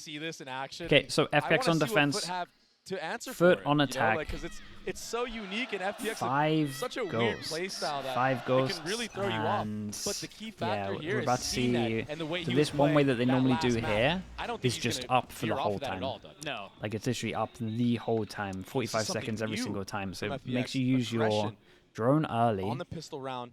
see this in action. Okay, so FPX on defense. To answer FUT for it, on you know, attack. like, 'cause it's so unique in FPX. 5 such a weird ghosts. playstyle that 5 it ghosts. can really throw you off. But the key factor yeah, here we're is about to seeing see. that, and the way So he this was one way that they playing normally that do last here map, I don't think is he's just gonna up for the veer off whole of that at time. all, Doug. No. Like it's literally up the whole time, 45 something seconds every new single time. So from it makes you FPX, use your aggression drone early. on the pistol round.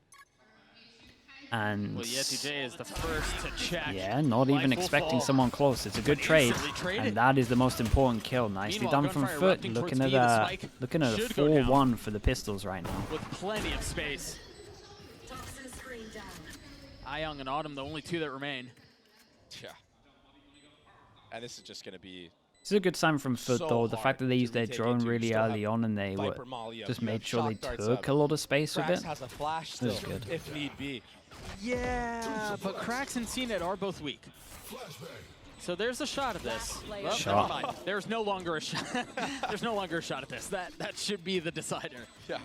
And Well, Yetuje is the first to check. yeah, not even expecting someone close. It's a good trade, and that is the most important kill. Nicely done from FUT. Looking at a 4-1 for the pistols right now. With plenty of space. Young and Autumn, the only two that remain. Yeah. And this is just going to be... This is a good sign from FUT, so though. The fact that they used their retake drone it, too. really Still early on and they were just made sure they took a lot of space with Krax it. has a flash This still, is good. if need be. Yeah, but Krax and CNET are both weak. So there's a shot at this. Well, Shot. never mind. There's no longer a shot. There's no longer a shot at this. That should be the decider. Yeah.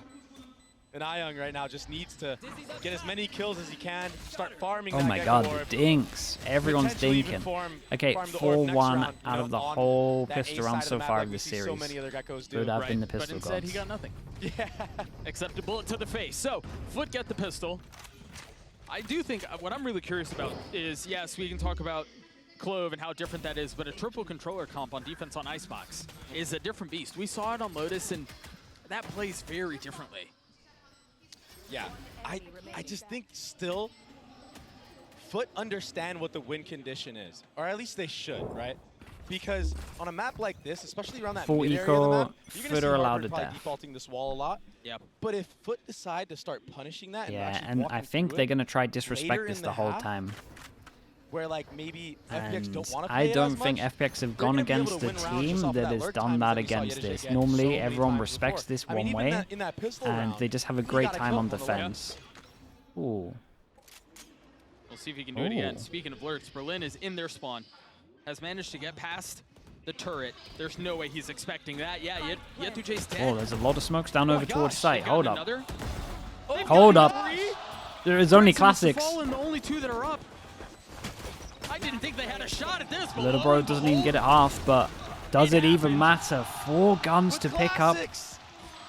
And Young right now just needs to get as many kills as he can, start farming. Oh that my Gecko god, orb, the dinks. Everyone's potentially even dinking. farm Okay, the orb next 4-1 round, out of the on whole that A pistol side round of so the map far like of we the see series. So many other Geckos do. FUT have been the But pistol instead, gods. he got nothing. Yeah. Except a bullet to the face. So, FUT get the pistol. I do think what I'm really curious about is, yes, we can talk about Clove and how different that is, but a triple controller comp on defense on Icebox is a different beast. We saw it on Lotus, and that plays very differently. Yeah, I just think still FUT understand what the win condition is, or at least they should, right? Because on a map like this, especially around that Full mid area eco, of the map, you're gonna FUT see are allowed Harvard to probably death. defaulting this wall a lot. Yep. But if FUT decide to start punishing that, Yeah, actually and I walking think through they're it going to try later disrespect in this the the whole half, time. where like maybe FPX And don't want to I play it don't as think much, FPX have they're gone gonna be able against to the win rounds just team off of that has lurk done time, that like we saw against Yetuje this. get so Normally, many everyone times respects before. this I mean, one even way, in that pistol and round, they just have a he great got a time kill on on the way up. defense. Ooh. We'll see if he can do it again. Ooh. Speaking of lurks, Berlin is in their spawn. Has managed to get past the turret. There's no way he's expecting that. Yeah, Yetuje's dead. Oh, there's a lot of smokes down Oh over my towards gosh, site. They've got Hold up. another. They've Hold got up. three. There is only Krax and Mr. classics. Fallen, the only two that are up. I didn't think they had a shot at this. but Little lo bro and doesn't even get it behold, half, but does it even matter? 4 guns With to pick up classics.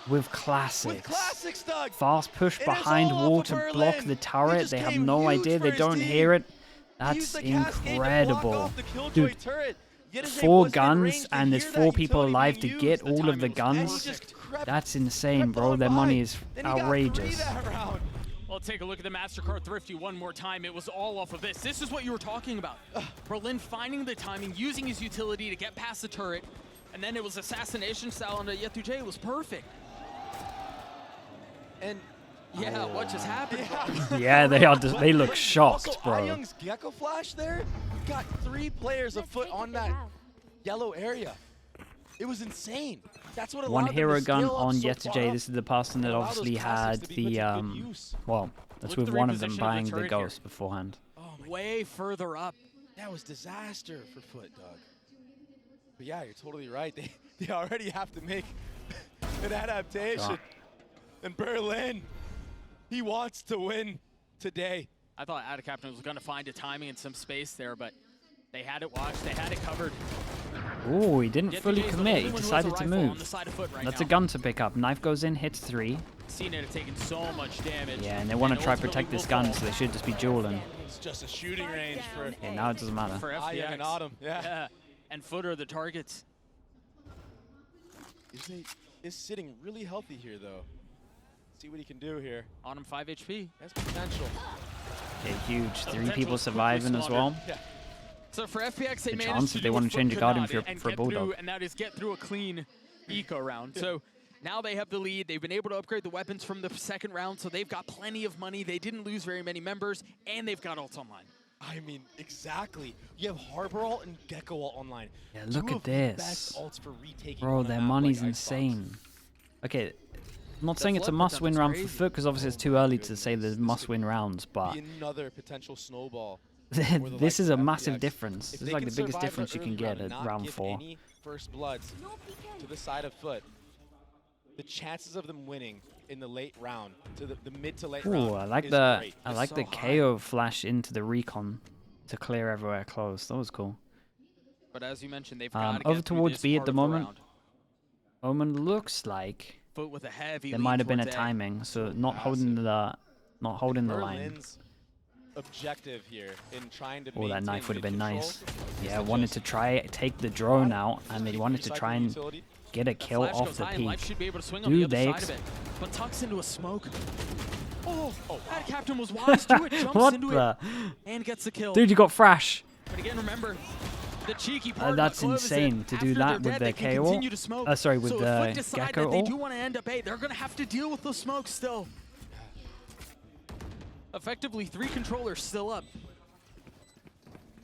with classics. With classics, Doug. Fast push It is behind all off wall of to block Berlin. the He turret. just They have came no huge idea. for They his don't team. hear it. He That's used the cascade to block incredible. off the Killjoy Dude, turret. Yetuje 4 wasn't in guns range to and there's hear 4 that people utility alive to being get used. all of the And he guns. just crept- That's insane, crept bro. on Their by. money is Then he got 3 outrageous. that round. Well, take a look at the MasterCard Thrifty one more time. It was all off of this. This is what you were talking about. Berlin finding the timing, using his utility to get past the turret, and then it was assassination style on the Yetuje. It was perfect. And Yeah, what just happened? Yeah, they are. They look shocked, also, bro. Young's Gecko Flash there got 3 players of FUT on that yellow area. It was insane. That's what allowed One them hero to gun scale up on so Yetuje. far. This is the person that Allow those obviously classics had to be the put to good use. well, that's Look with at the one of them reposition of the buying the turret here. ghost beforehand. Oh my, Way further up. that was disaster for FUT, Doug. But yeah, you're totally right. They already have to make an adaptation. Sure. And Berlin, he wants to win today. I thought Ada Captain was going to find a timing and some space there, but they had it watched. They had it covered. Oh, he didn't fully Yetuje's the commit. only He one who has a decided to rifle on move. the side of FUT right That's now. a gun to pick up. Knife goes in, hits 3. CNET had taken so much damage. Yeah, and they want to try ultimately protect this will gun, fall. so they should just be dueling. It's just a shooting range for Okay, now it doesn't matter. For Young FPX. and Autumn. Yeah. Yeah, and FUT are the targets. Is sitting really healthy here, though. See what he can do here. Autumn 5 HP. That's potential. Okay, huge. 3 potential people is quickly surviving as well. squandered. So for FPX, they Good managed chance to if they do want what to change FUT a Guardian could not for and a get Bulldog. through, and that is get through a clean eco round. So now they have the lead. They've been able to upgrade the weapons from the second round, so they've got plenty of money. They didn't lose very many members, and they've got ults online. I mean, exactly. You have Harbor ult and Gecko ult online. Yeah, look Two at of the this. best ults for retaking Bro, on a their map money's like Icebox. insane. Okay, I'm not saying it's a left must-win that's round for crazy. FUT, because obviously it's too early to say there's must-win rounds, but Be another potential snowball. this is a massive difference. If This is they like can the biggest survive difference you early can get round and at not round give 4. any first bloods to the side of FUT, the chances of them winning in the late round, to the mid to late round, Ooh, I like is the great. I It's like the so high. KO flash into the recon to clear everywhere close. That was cool. But as you mentioned, they've got to over get through towards this B at part the of moment. round. Omen looks like FUT with a heavy there lead might have been a towards A. timing, so not holding the line. Berlin's objective here in trying to Oh, that maintain knife would have been mid control nice. is Yeah, to wanted just to try take the drone out, and they wanted to recycle try and utility. get a The kill flash off goes the high and Life peak. should be able to swing Do on the other they side of it, but tucks into a smoke. Oh, that captain was wise to it. Jumps What into the? it and gets the kill. Dude, you got Thrash. But again, remember, the cheeky part That's about Clove is insane to do after that they're with dead, the they can KO. continue to smoke. Sorry, with so the if FUT decide Gecko that they ult. do want to end up A, they're going to have to deal with those smokes still. Effectively, 3 controllers still up.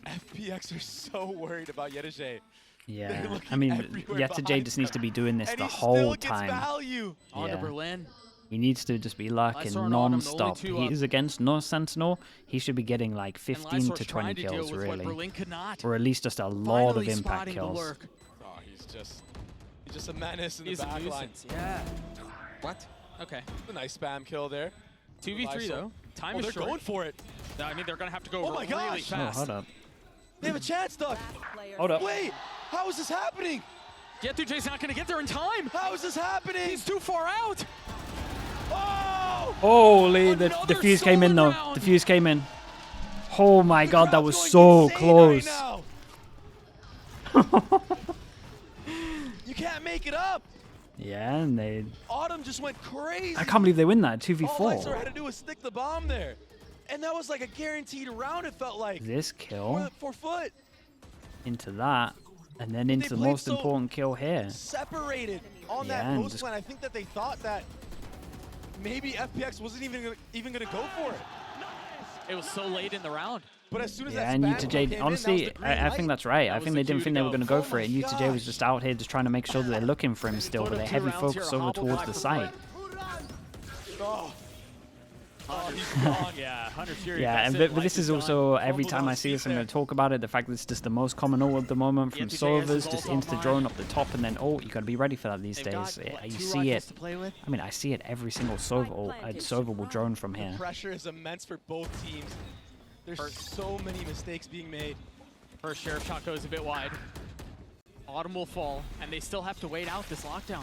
FPX are so worried about Yetije. Yeah, I mean, Yetije just needs to be doing this the whole time. On to Berlin. He needs to just be lurking non-stop. He is against no Sentinel. He should be getting like 15 to 20 kills, really. Or at least just a lot of impact kills. Oh, he's just a menace in the back line. Yeah. What? Okay. A nice spam kill there. 2v3 though. Time is they're short. going for it. No, I mean, they're going to have to go Oh my really gosh. fast. Oh, hold up. They have a chance, Doug. Hold up. Wait, how is this happening? Yetujay's not going to get there in time. How is this happening? He's too far out. Oh! Holy, the fuse came in though. The fuse came in. Oh my god, that was so close. You can't make it up. Yeah, and they... Autumn just went crazy. I can't believe they win that, All Lexer 2v4. had to do was stick the bomb there. And that was like a guaranteed round, it felt like. This kill For FUT. into that, and then into the most important kill here. Separated on Yeah, that and post just- plan. I think that they thought that maybe FPX wasn't even going to go for it. It was so late in the round. But as soon as Yeah, that and spam came in, UTJ, that was honestly, the green I think light. that's right. That I was think the they didn't cue think to they were go. going to go Oh for it, and my UTJ was gosh. just out here just trying to make sure that they're looking for him still, but they heavy focus over towards the site. Oh. He's gone. Yeah, 100 Fury. Yeah, and but this is also, every time I see this, I'm going to talk about it, the fact that it's just the most common ult at the moment from UTJ has Sovas, his just ult insta drone up the top and then ult. You got to be ready for that these They've days. got, Yeah, what, you 2 see rifles it. to play with? I mean, I see it every single Sova ult. Sova will drone from here. The pressure is immense for both teams. There's so many mistakes being made. First Sheriff shot goes a bit wide. Autumn will fall, and they still have to wait out this lockdown.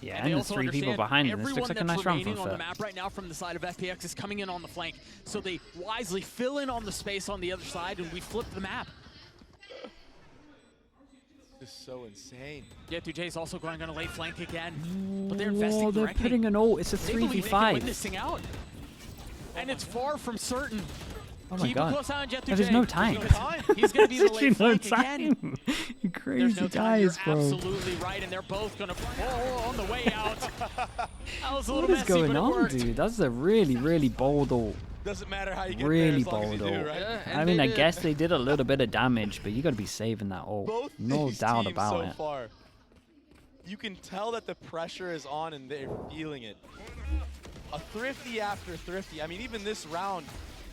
Yeah, they and there's also 3 people understand behind him. This everyone looks like a that's nice round remaining from on the FUT. map right now from the side of FPX is coming in on the flank. So they wisely fill in on the space on the other side, and we flip the map. This is so insane. Yetujay's also going on a late flank again, but they're investing Whoa, they're directly. putting an ult. It's a They believe they can win 3v5. this thing out. And it's far from certain. Oh my Keep god. a close eye on Yetujay. There's no time. He's going to be the Literally late no flank again. time. You There's crazy no time. guys, You're bro. absolutely right, and they're both going to on the way out. That was a little What is messy, going but it on, worked. dude? That's a really, really bold ult. Doesn't matter how you get Really there as long as you bold do, ult. right? Yeah, I and mean, they I did. guess they did a little bit of damage, but you got to be saving that ult. Both No these doubt teams about so it. far, you can tell that the pressure is on and they're feeling it. A thrifty after thrifty. I mean, even this round,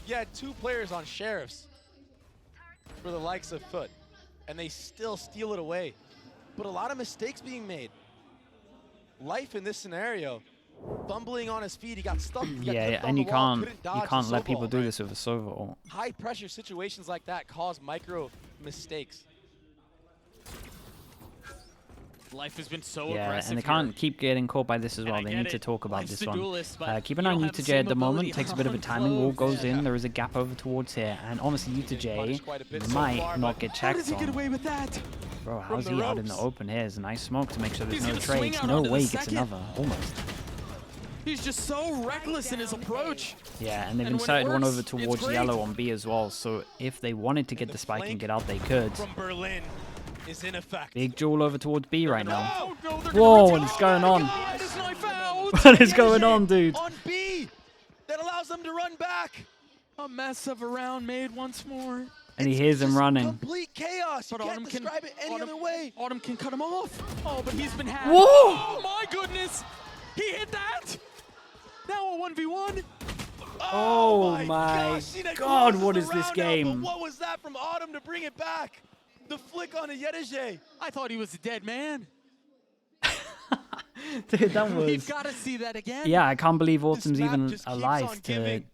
you had 2 players on Sheriffs for the likes of FUT, and they still steal it away. But a lot of mistakes being made. Life in this scenario, fumbling on his feet, he got stuck. He got Yeah, clipped on and the you wall, can't couldn't dodge the let Sova people ult, do right? this with a Sova ult. High pressure situations like that cause micro mistakes. Life has been so Yeah, aggressive and they here. can't keep getting caught by this as And well. I They get need to it. talk about Life's this the one. duelist, but Keep an you eye on don't have the UTJ same at the moment. ability Takes a bit of a on timing. Wall Clove. goes in. There is a gap over towards here. And honestly, punished quite a bit UTJ so might far, not but get How checked does he get on. away with that? Bro, from how's the he out in the ropes? open here? There's a nice smoke to make sure there's He's no gonna swing trades. out No onto the way he gets second. another. Almost. He's just so reckless in his approach. Yeah, and they've And when it inserted one works, over it's towards great. yellow on B as well. So if they wanted to get the spike and get out, they could. From Berlin is in effect. Big jewel over towards B right now. Oh, no, they're Whoa, gonna what is going Oh on? my gosh! Get his knife out. What is going on, dude? On B, that allows them to run back. A mess of a round made once more. And he It's hears him just running. Complete chaos. You But can't Autumn can describe it any other way. Autumn can cut him off. Oh, but he's been hacked. Whoa! Oh my goodness! He hit that. Now a 1v1. Oh my gosh, he God, closes what the is this round out, game? but what was that from Autumn to bring it back? The flick on a Yetije. I thought he was a dead man. Dude, that We've was... got to see that again. Yeah, I can't believe Autumn's map even just keeps on alive to... giving.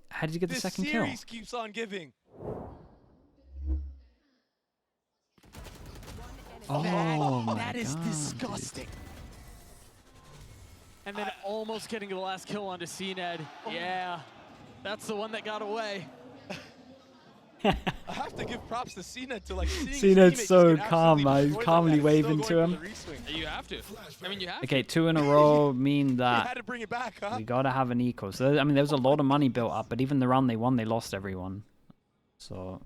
How did you get the This second kill? series keeps on giving. Oh my That is God, disgusting. And then almost getting the last kill onto CNED. Yeah, that's the one that got away. I have to give props to CNED to like seeing his CNED's teammates so just get calm, absolutely he's destroyed like calmly that and waving still to going him. for the reswing. You have to. I mean, you have Okay, 2 in a row mean He that had to bring it back, huh? we gotta have an eco. So I mean, there was a lot of money built up, but even the round they won, they lost everyone. So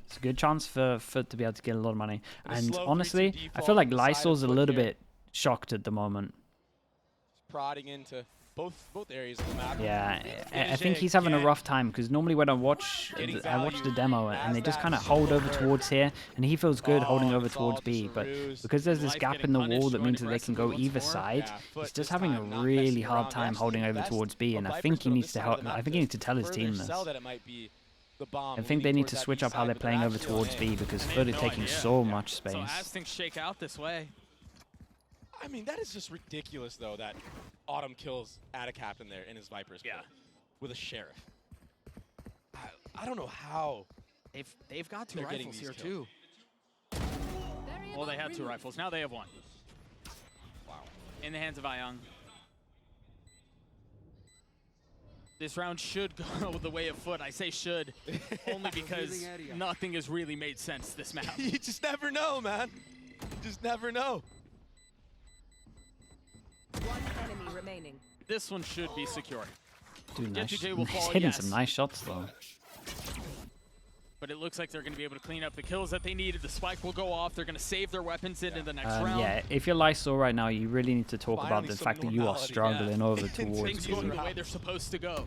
it's a good chance for FUT to be able to get a lot of money. And honestly, I feel like Lysol's a little bit shocked at the moment. Prodding into both areas of the map. Yeah, I think he's having a rough time because normally when I watch the demo and they just kind of hold over towards here, and he feels good holding over towards B. But because there's this gap in the wall that means that they can go either side, he's just having a really hard time holding over towards B. And I think he needs to help. I think he needs to tell his team this. I think they need to switch up how they're playing over towards B because FUT is taking so much space. So as things shake out this way. I mean, that is just ridiculous, though, that Autumn kills at a captain there in his Viper's Yeah. with a Sheriff. I don't know how. They've got 2 They're getting rifles these here kills. too. Well, they had 2 rifles. Now they have 1. Wow. In the hands of Ayang. This round should go the way of FUT. I say should, only because nothing has really made sense this map. You just never know, man. You just never know. One enemy remaining. This one should be secure. Dude, G2J will he's fall, hitting yes. some nice shots though. But it looks like they're going to be able to clean up the kills that they needed. The spike will go off. They're going to save their weapons into the next round. Yeah, if you're Lysol right now, you really need to talk about Finally the some fact that you are normality, struggling over towards Things B. going the way they're supposed to go.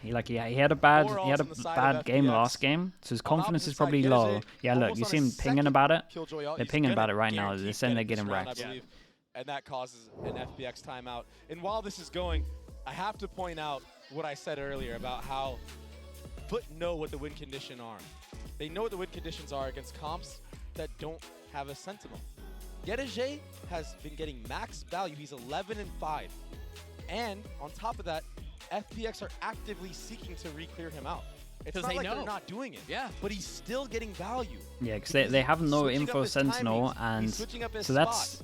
He had a bad Four he had a ults on the side bad of game FPX. last game, so his On confidence is opposite probably side, low. Genesis, Yeah, look, almost you on see him his pinging second about it. Killjoy ult. They're He's pinging gonna about it right now. guarantee They're saying they're get getting this round, I wrecked. believe. And that causes an FPX timeout. And while this is going, I have to point out what I said earlier about how FUT know what the win condition are. They know what the win conditions are against comps that don't have a Sentinel. Yedeje has been getting max value. He's 11-5. And on top of that, FPX are actively seeking to re-clear him out. It's not they like know. they're not doing it. Yeah. But he's still getting value. Yeah, because they have no switching info up his sentinel, timings, and he's switching up his so that's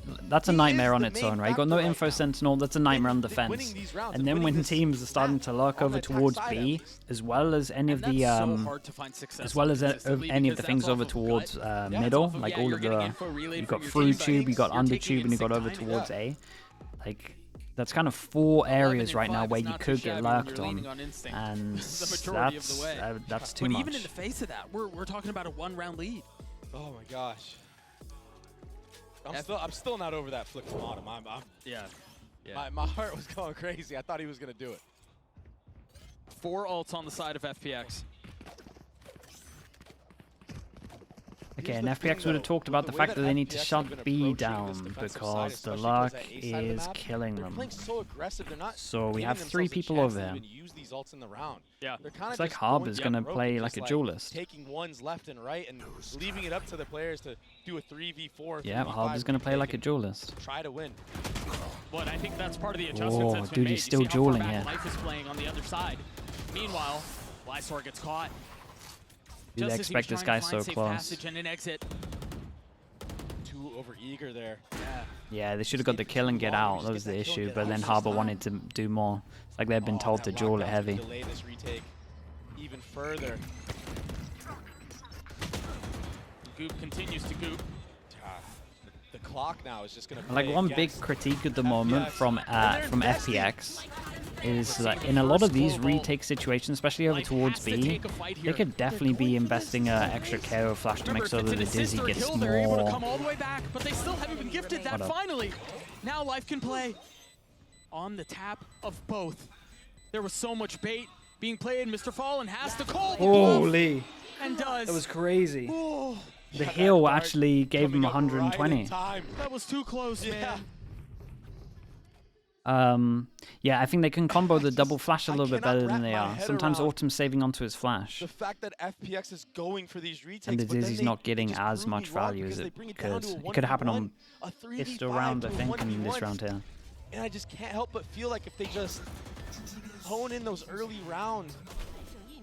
a He nightmare is on the its main own, right? You got no factor right info now. sentinel, that's a nightmare on Winning defense. these rounds And and then winning when this teams are starting to lurk on over the attack towards side at B, least. as well as any of And the that's so hard to find success as well as consistently any of the because things that's over off of towards gut. middle, off of- like yeah, all you're of getting the info relayed you from got your through team, tube, you got you're under taking tube, and you got instant over timing. towards A. Like that's kind of 4 areas 11 right and now 5 where is you not too could get shabby when lurked you're on, leaning on instinct. and The majority of the way. that's too But much. even in the face of that, we're talking about a 1-round lead. Oh my gosh. I'm still not over that flick from Autumn. Yeah. My heart was going crazy. I thought he was gonna do it. 4 ults on the side of FPX. Okay, Here's and the FPX thing, would have though, talked with about the the way fact that that they need to FPX have shut been B approaching this down defensive side, because the especially luck towards that A side of the is map, killing they're them. playing so aggressive. They're not So we giving have 3 themselves a people chance over to here. even use these ults in the round. Yeah. They're kind It's of like just Harb going is down going the to rope play and like a just, duelist. taking ones left and right and leaving it up to the players to do a 3v4. Yeah, 3v5 Harb is going to play retake like a and duelist. try to win. But I think that's part of the adjustments Whoa, that's been dude, made. he's You still see how far dueling back here. Life is playing on the other side. Meanwhile, Lysor gets caught. You'd Just as he expect was this trying guy to find so safe close. passage and an exit. Too over eager there. Yeah. Yeah, they should have got the kill and get out. That was the issue. But then Harbour wanted to do more. It's like they've been told to duel it heavy. Delay this retake even further. Goop continues to goop. The clock now is just going to Like one big critique at the moment from FPX is that in a lot of these retake situations, especially over towards B, they could definitely be investing extra KO flash to make sure that the Dizzy gets They're able to more. come all the way back, but they still haven't been gifted that Hold up. finally. Now Life can play on the tap of both. There was so much bait being played. Mr. Fallen has to call the bluff Holy, and does. that was crazy. Oh, The heal actually gave him 120. that was too close, man. Yeah, I think they can combo the double flash a I little bit cannot better than wrap they my are. head Sometimes around Autumn's saving onto his flash, The fact that FPX is going for these retakes, and the but then Dizzy's they not getting just as prove much me wrong value as because they it bring it down could. to a It could happen 1v1, on a 3v5 pistol round, I to a think, in this 1v1. round here. And I just can't help but feel like if they just hone in those early round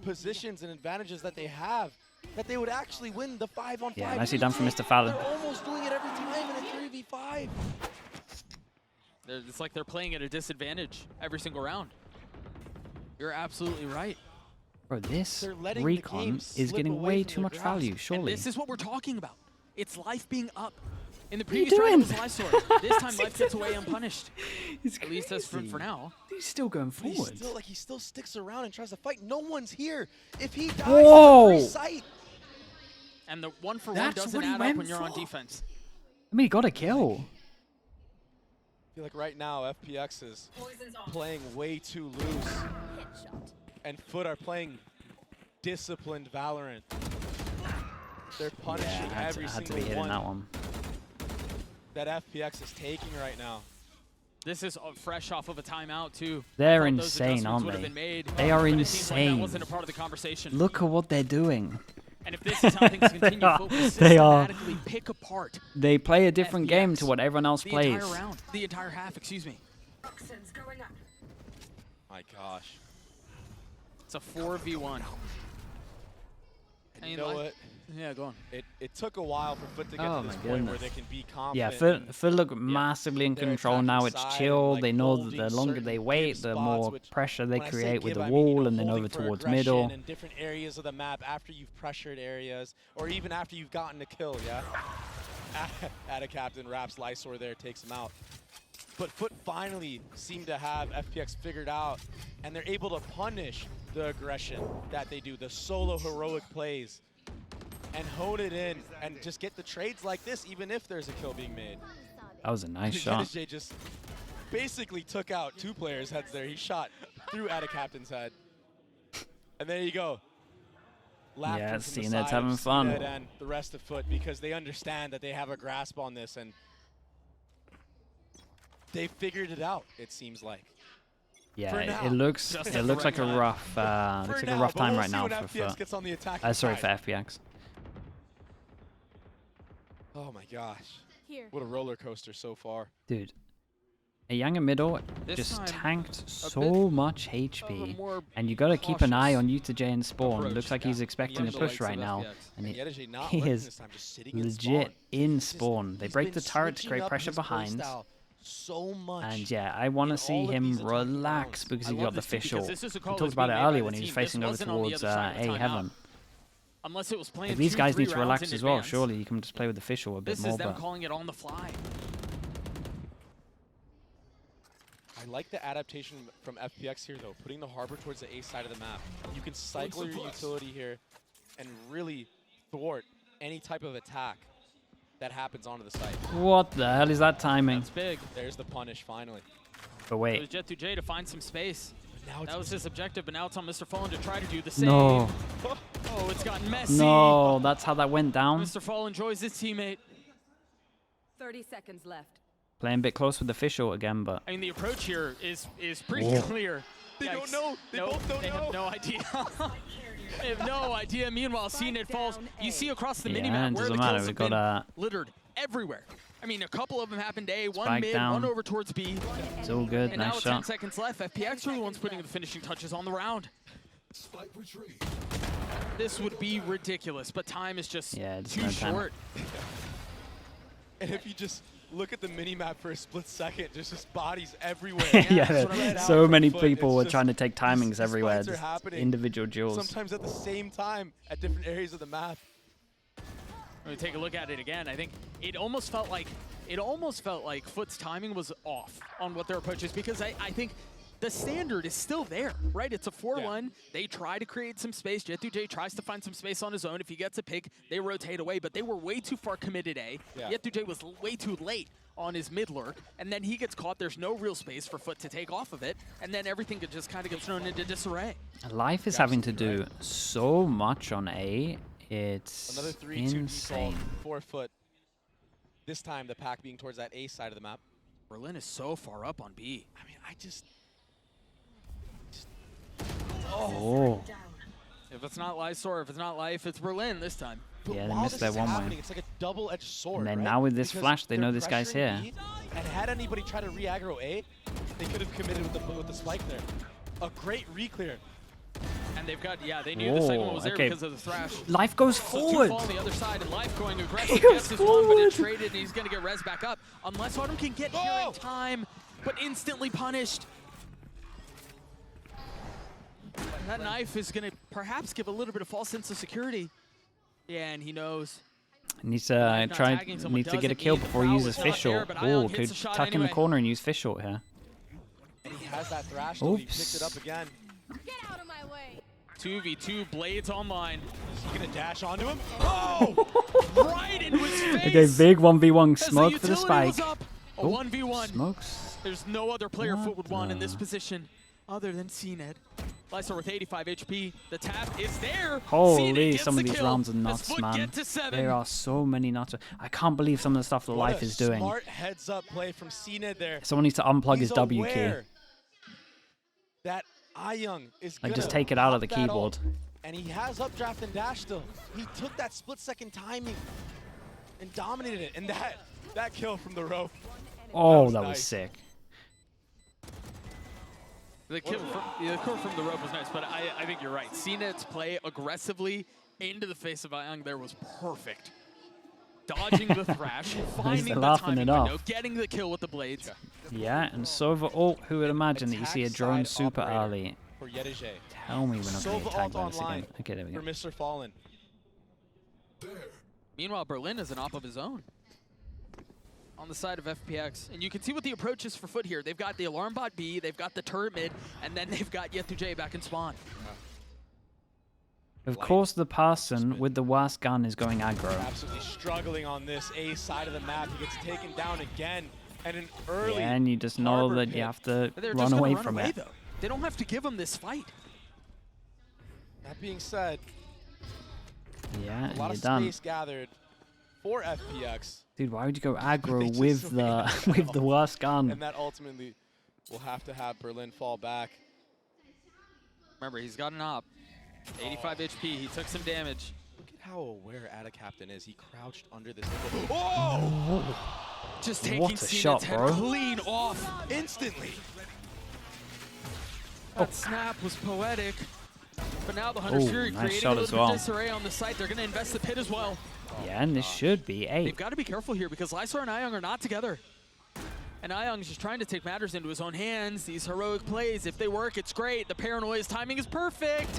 positions and advantages that they have, that they would actually win the 5-on-5. Yeah, nicely done from Mr. Fallon. They're almost doing it every time in a 3v5. It's like they're playing at a disadvantage every single round. You're absolutely right. Bro, this They're letting the recon game is slip getting away way from too their much grasp. value, And surely. this is what we're talking about. It's life being up. In the What are you previous round, it doing? was life sword. This time, life gets away unpunished. It's At least that's for crazy. now. He's still going But he's forward. still, he still sticks around and tries to fight. No one's here. If he dies, Whoa. it's a free sight. And the 1-for-1 That's doesn't what he add up went when you're on for. defense. I mean, he got a kill. I feel like right now FPX is playing way too loose, and FUT are playing disciplined Valorant. They're punishing Yeah, I every had to single be hitting one that one. that FPX is taking right now. This is fresh off of a timeout, too. They're I thought those insane, adjustments aren't would have they? been made, They are but it seems like that insane. wasn't a part of the conversation. Look at what they're doing. And if this is how things continue, are. FUT will They are. systematically pick apart They play a different game FPX to what everyone else the plays. entire round, the entire half, excuse me. My gosh. It's a 4v1. And you know what? Yeah, go on. It took a while for FUT to get Oh to this my point where goodness. they can be Yeah, confident. FUT look massively in Their control attacking now. It's side, chill. like they know that holding the longer certain they give wait, the spots, more which pressure they when I say create with give, the I mean, wall and then holding over for towards aggression middle. in different areas of the map after you've pressured areas, or even after you've gotten a kill, yeah? At a captain, Raps Lysor there takes him out. But FUT finally seem to have FPX figured out, and they're able to punish the aggression that they do, the solo heroic plays, and hone it in and just get the trades like this, even if there's a kill being made. That was a nice shot. Jay just basically took out 2 players' heads there. He shot through at a captain's head. And there you go. Laughter Yeah, from the CNED's side having of fun. CNED and the rest of FUT, because they understand that they have a grasp on this, and they figured it out, it seems like. Yeah, For now. it looks Just it at looks the like a right rough For now, but time we'll right see now when for FPX FUT. gets on the attacking Sorry, for side. FPX. Oh my gosh. Here. What a roller coaster so far. Dude, a Yang in middle This just time, tanked a so much Of a HP. more And you got to keep an eye cautious on Yuta and Spawn. approach, Looks like he's expecting from a the push likes right of now. FPX. And And Yedege not he working is this time, just sitting in legit spawn. in Just- Spawn. They he's break been the turret to switching create up pressure his play behind. style so much. And yeah, I want in to see all of him these attacking relax rounds. because I he love got the this too, because official. this is a We call talked that's about it being made by earlier the when he was team. facing This over wasn't on the towards other side of the A timeout. Heaven. Unless it was playing Like, these 2, guys 3 need to rounds relax in as well. advance. Surely you can just play with official a bit This more. is them But calling it on the fly. I like the adaptation from FPX here, though, putting the harbor towards the A side of the map. You can cycle your utility here and really thwart any type of attack that happens onto the site. what the hell is that timing? That's big. There's the punish finally. But It was wait, Jet2J to find some space. Now it's That was his objective, but now it's on Mr. Fallen to try to do the same. no, Oh, it's gotten messy. no, that's how that went down. Mr. Fallen enjoys his teammate. 30 seconds left. Playing a bit close with official again, but I mean, the approach here is pretty Whoa. clear. They don't Yikes. know. They Nope, both don't they know. have no idea. They have no idea. Meanwhile, CNED falls. You see across the Yeah, minimap it where the doesn't matter. kills We've have got been littered everywhere. I mean, a couple of them happened A, one Spike mid, down. one over towards B. it's all good. And now Nice with 10 shot. seconds left, FPX are the ones putting the finishing touches on the round. This would be ridiculous, but time is just Yeah, it's too no time. short. And if you just look at the mini-map for a split second, there's just bodies everywhere. Yeah, Spread out so from many FUT. people It's were just- trying to take timings these everywhere. fights are Just happening individual duels. sometimes at the same time at different areas of the map. Let me take a look at it again. I think it almost felt like FUT's timing was off on what their approach is, because I think the standard is still there, right? It's a 4-1. They try to create some space. Jet2J tries to find some space on his own. If he gets a pick, they rotate away, but they were way too far committed A. Yeah. Jet2J was way too late on his mid lurk, and then he gets caught. There's no real space for FUT to take off of it, and then everything could just kind of get thrown into disarray. Life is having to do so much on A. It's Another 3-2 insane. default for FUT. This time the pack being towards that A side of the map. Berlin is so far up on B. I mean, I just Oh, If it's not Lysor, if it's not Life, it's Berlin this time. But Yeah, they while missed this their is one way. happening, it's like a double-edged sword, And then right? now with this Because flash, they know they're this guy's pressuring here. B, and had anybody try to re-aggro A, they could have committed with the spike there. A great re-clear. And And they've got, yeah, they knew the second one was there okay. because of the thrash. Life goes So forward. two fall on the other side, and Life going aggressive. He goes Gets his one, but forward. it traded, and he's going to get res back up. Unless Autumn can get here in time, but instantly punished. That knife is going to perhaps give a little bit of false sense of security. Yeah, and he knows. Needs to needs to get a kill before he uses fish short. Oh, could tuck in the corner and use fish short here. And he has that thrash, so he picked it up again. Get out of my way. 2v2 Blades online. Is he gonna dash onto him? Oh! Right into his face! Okay, big 1v1 As smoke the for the utility was spike. up. A Oh, 1v1. Smokes. There's no other player What FUT would want in this the- position other than CNED. Lysor with 85 HP. The tap is there. Holy, CNED gets some of the these kill. rounds are As nuts, FUT man. get to 7. There are so many nuts. I can't believe some of the stuff that What Life a is doing. Smart heads-up play from CNED there. Someone needs to unplug He's his W key. aware that Young is Like, gonna just take it out of the pop that keyboard. ult, and he has updraft and dash still. He took that split-second timing and dominated it. And that kill from the rope. Oh, was that was nice. sick. The kill from the rope was nice, but I think you're right. CNED's play aggressively into the face of Young there was perfect. Dodging the thrash, finding the laughing timing it off. window, getting the kill with the blades. Yeah, and Sova ult. Who would imagine that you see a Attack drone side super operator early? For Yedije. Tell me we're not going to Sova get tagged ult by this online again. Okay, there we for go. Mr. Fallen. Meanwhile, Berlin is an op of his own on the side of FPX. And you can see what the approach is for FUT here. They've got the alarm bot B, they've got the turret mid, and then they've got Yetu back in spawn. Of course, the person with the worst gun is going aggro. Absolutely struggling on this A side of the map. He gets taken down again. And an early Yeah, and you just know harbor that pit. you have to They're run just gonna away run from away, it. though. They don't have to give him this fight. That being said, Yeah, a and lot you're of done. space gathered for FPX. Dude, why would you go They aggro just with ran the with the worst gun? And that ultimately will have to have Berlin fall back. Remember, he's got an op. 85 HP, he took some damage. Look at how aware Ada Captain is. He crouched under this. Oh! Just taking What a CNED's shot, head bro. clean off. Instantly. That snap was poetic. But now the Hunter's Oh, Fury nice creating shot a as little bit well. of disarray on the site. They're going to invest the pit as well. Yeah, and this should be They've 8. got to be careful here because Lysor and Young are not together. And Young's just trying to take matters into his own hands. These heroic plays, if they work, it's great. The paranoia's timing is perfect.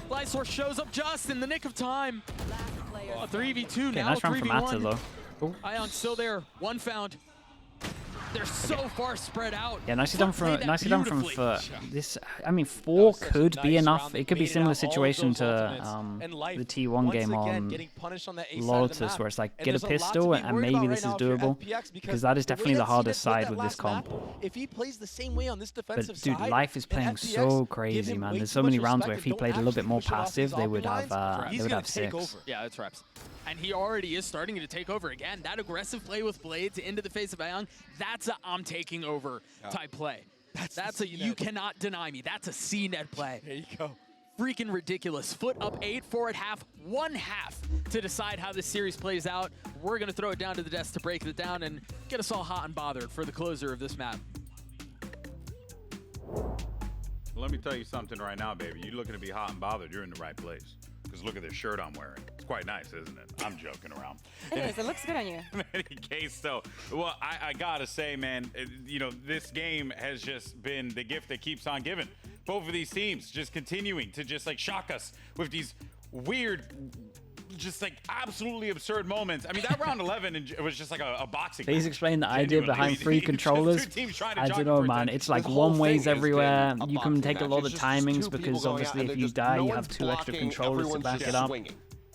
Lysor shows up just in the nick of time. Last player. A 3v2, Okay, now nice run from Atta 3v1. though. Young's still there, one found. They're so far spread out. Yeah, nicely FUT done played from that nicely done from beautifully. this. I mean, 4 such a could be nice enough. round. It could They be similar baited out all of situation those to ultimates. And Life, the T1 once game again, on getting punished on that A side of the Lotus, map. where it's like And get a there's lot to pistol be and worried maybe about this is right now if you're doable, FPX because that is the way definitely the that hardest CNED played side that with this last map, comp. if he plays the same way on this defensive But dude, side, Life is and playing FPX so give crazy, him man. way There's too so much many rounds respect where and if he don't played a little bit actually more push it off passive, these they would offense have lines, he's they would gonna have take 6. over. Yeah, it's reps. And he already is starting to take over again. That aggressive play with Blades into the face of Young, that's a I'm taking over type play. That's a you cannot deny me. That's a CNED play. There you go. Freaking ridiculous. FUT up 8, 4 at half, 1 half to decide how this series plays out. We're going to throw it down to the desk to break it down and get us all hot and bothered for the closer of this map. Let me tell you something right now, baby. You're looking to be hot and bothered, you're in the right place. Because look at this shirt I'm wearing. It's quite nice, isn't it? I'm joking around. It is. It looks good on you. In any case, though, well, I gotta say, man, you know, this game has just been the gift that keeps on giving. Both of these teams just continuing to just like shock us with these weird, just like absolutely absurd moments. I mean, that round 11 it was just like a boxing. Please match. explain the idea Genuinely. behind 3 Just controllers. two teams trying to I jockey don't know, for man. attention. It's like This whole one ways thing has everywhere. been a You can boxing take a match. lot It's of just timings two people because going obviously out if and you just die, no you have one's 2 extra blocking, controllers to everyone's back just it up. swinging.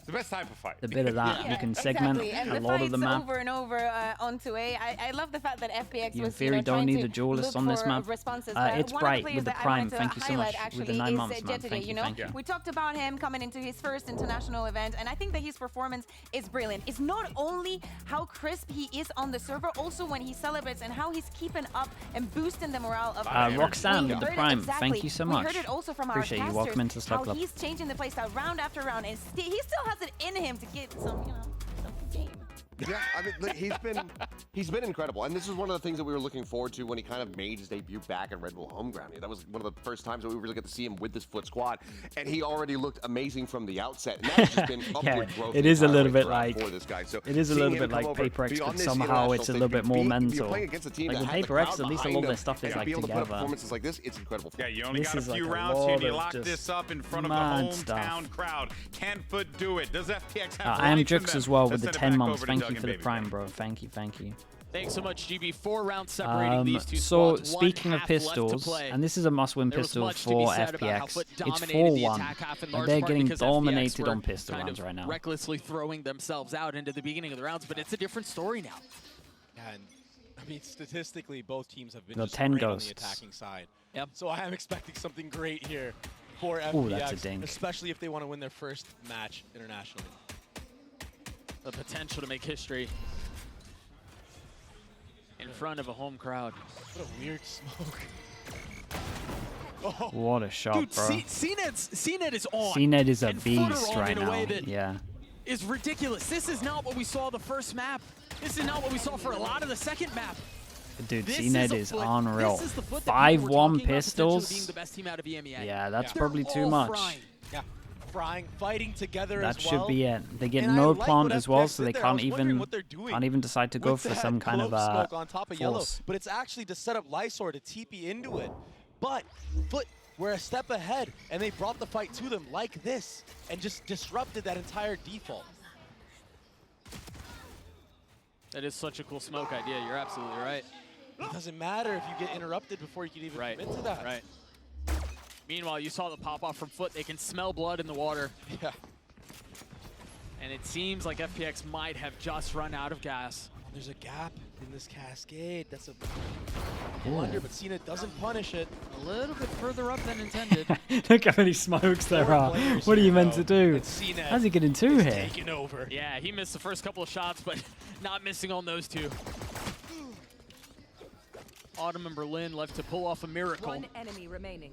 It's the best type of fight. A bit of that you can segment exactly. And a the lot of the fights map. over and over onto A. I love the fact that FPX You in was theory don't trying need to a duelist look on this for map. responses. It's one Bright of the with players the that I Prime. wanted to Thank you so highlight much actually with the 9 is months, man. Jetty, Thank you, you know? thank you. We talked about him coming into his first international event, and I think that his performance is brilliant. It's not only how crisp he is on the server, also when he celebrates and how he's keeping up and boosting the morale of Roxanne We with the heard it Prime. exactly. Thank you so We much. heard it also from Appreciate our you. casters, Welcome into Slug how Club. he's changing the playstyle round after round, and he still has it in him to get some, some game. Yeah, I mean, look, He's been incredible, and this is one of the things that we were looking forward to when he kind of made his debut back in Red Bull home ground. That was one of the first times that we really get to see him with this FUT squad, and he already looked amazing from the outset. And that's just been upward growth. It is a little bit for like this guy. So it is a little bit like FPX, but somehow it's a little bit more mental. Like with FPX, at least a lot of their stuff is like together. Performances like this, it's incredible. Yeah, you only This got a is like few a rounds lot here, and you of lock just this up in front of the mad hometown stuff. crowd. Can FUT do it? Does FPX have I am life in Jux them? as well with Let's the send it 10 back months. over to Thank Doug you and for the Baby prime, Bang. bro. Thank you, thank you. Thanks so much, GB. 4 rounds separating these two So squads. speaking of One half left to pistols, play. and this is a must-win There was pistol much to be for said about how FPX. FUT It's dominated the 4-1. attack half in Like, large they're part getting because FPX dominated were on pistol kind rounds of right now. recklessly throwing themselves out into the beginning of the rounds, but it's a different story now. And I mean, statistically, both teams have been Got just 10 great ghosts. on the attacking side. Yep. So I am expecting something great here for FPX, Ooh, that's a dink. especially if they want to win their first match internationally. The potential to make history in front of a home crowd. What a weird smoke. What a shot, Dude, bro. CNET is on. CNET is a and FUT are beast on right in a way now. that Yeah. is ridiculous. This is not what we saw the first map. This is not what we saw for a lot of the second map. Dude, This CNET a is FUT- unreal. This is the FUT that people were 5-1 talking about potentially pistols. being the best team out of EMEA. Yeah, that's They're probably too all much. frying. Yeah, frying, fighting together That as should well. be it. They get And I no like plant what as well, FPX so did they there. I can't was wondering even what they're doing decide to go with for that some kind of clove smoke on top of yellow, force. but it's actually to set up Lysor to TP into it. But FUT were a step ahead, and they brought the fight to them like this, and just disrupted that entire default. That is such a cool smoke idea. You're absolutely right. It doesn't matter if you get interrupted before you can even Right. commit to that. Right. Meanwhile, you saw the pop off from FUT. They can smell blood in the water. Yeah. And it seems like FPX might have just run out of gas. There's a gap in this cascade. That's a blunder, but Cena doesn't punish it. A little bit further up than intended. Look how many smokes there Four are. players What are here, you meant though. to do? And Cena How's he getting two is here? taking over. Yeah, he missed the first couple of shots, but not missing on those two. Autumn and Berlin left to pull off a miracle, One enemy remaining.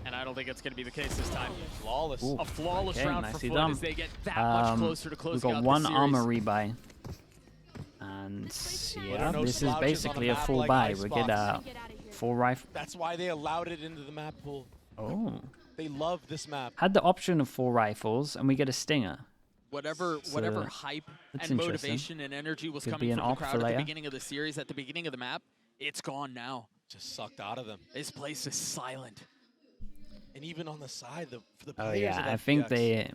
and I don't think it's going to be the case this time. Flawless. Ooh. A flawless Okay, round for nicely FUT done. as they get that much closer to We've closing got out one the series. armor rebuy. And yeah, no this is slouches on a basically a map full like buy. We Icebox. get Get out of here. full rifle. That's why they allowed it into the map pool. Oh. They love this map. Had the option of 4 rifles, and we get a stinger. Whatever hype that's and interesting. motivation and energy was Could coming be an from the op crowd for at the later. beginning of the series, at the beginning of the map, it's gone now. Just sucked out of them. This place is silent. And even on the side, for the Oh players yeah, of I think FPX, they. I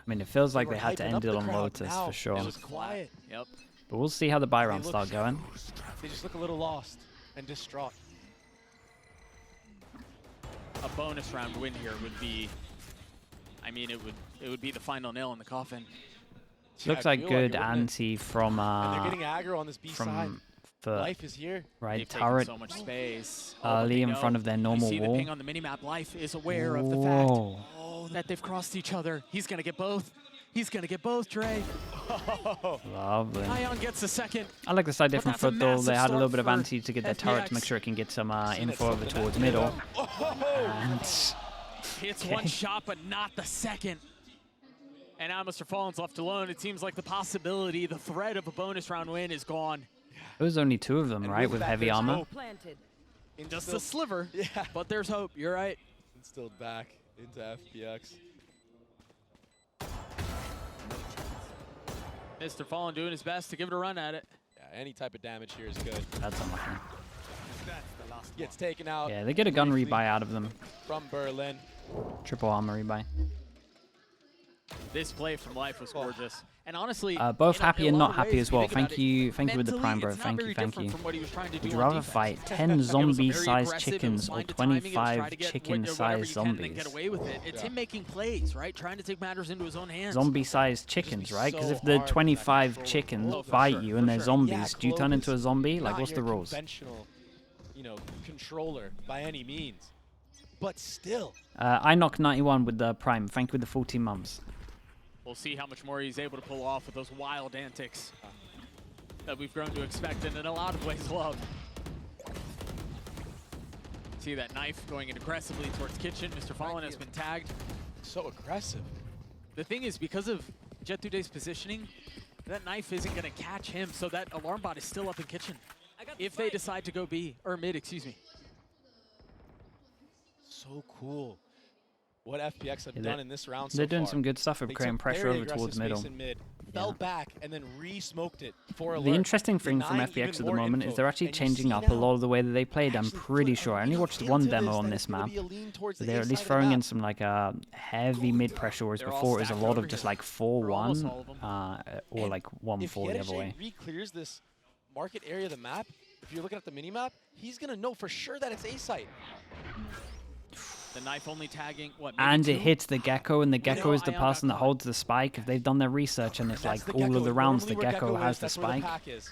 mean, it feels like were they had to hyping end up it the on crowd. Lotus Now for sure. It was quiet. Yep. But we'll see how the buy They rounds look- start going. They just look a little lost and distraught. A bonus round win here would be, I mean, it would be the final nail in the coffin. Yeah, Looks I like feel good it, wouldn't it? anti from And they're getting aggro on this B side. from the Life is here. right They've taken turret so much space. early in front of their normal you see wall. the ping on the minimap. Life is aware of the Whoa. fact that they've crossed each other. He's gonna get both. He's gonna get both, Trey. Lovely. Ion gets the second. I like the side But different that's a foot though. They massive had a little start bit of for anti to get their turret to make FPX. sure it can get some Seen info it over something towards that- middle. Oh! And Hits Okay. one shot, but not the second. And now Mr. Fallen's left alone. It seems like the possibility, the threat of a bonus round win is gone. it was only 2 of them, And right, with with that, heavy there's armor. hope. Planted. Just a sliver, Yeah. but there's hope. You're right. Instilled back into FPX. Mr. Fallen doing his best to give it a run at it. Yeah, any type of damage here is good. That's unlucky. Gets taken out. Yeah, they get a gun briefly rebuy out of them. from Berlin. Triple armor rebuy. This play from Life was gorgeous. And honestly, Both in a happy and lot not of happy ways, as if you well. think about Thank it, you with the mentally, prime, bro. it's not Thank very you, thank different you. from what he was trying to Would do you on rather defense. fight 10 It was a very zombie-sized aggressive, it chickens was or find the timing, it was try 25 to get whatever chicken-sized he can and then get zombies? away with it. It's him making plays, right? Trying to take matters into his own hands. Zombie-sized chickens, right? Because so if the hard with that 25 control. chickens Oh, for bite sure, you and for they're sure. zombies, Yeah, do you turn Clove into a is zombie? Like, not what's the your rules? Conventional, controller by any means. But still, I knocked 91 with the prime. Thank you with the 14 months. We'll see how much more he's able to pull off with those wild antics that we've grown to expect and in a lot of ways love. See that knife going in aggressively towards Kitchen. Mr. Fallen has been tagged. so aggressive. The thing is, because of Jet2Day's positioning, that knife isn't going to catch him, so that alarm bot is still up in kitchen. If they decide to go B, or mid, excuse me. So cool. What FPX have Yeah, done in this round so They're doing far. some good stuff of They creating took pressure very over aggressive towards space middle. in mid, fell back, and then re-smoked it for alert. The interesting thing from denying FPX even at the more moment info. is they're actually And you changing see up a now, lot of the way that they played. I'm actually pretty Foot sure. I are only leaning watched into one this, demo that on it's this gonna map. be a lean towards the They're A at least side of the throwing in map. some like heavy mid pressure, whereas They're all before it was a stacked lot over of just here. like For almost all of 4-1 them. or And like if 1-4 the other way. re-clears this market area of the map, if you're looking at the mini-map, he's going to know for sure that it's A site. The knife only tagging, what, maybe And it 2? hits the Gecko, and the Gecko is the Ion got person that caught. holds the spike. If they've done their research and it's And that's like the all Gecko. of the rounds, the Normally where Gecko has is, the that's where spike. the pack is.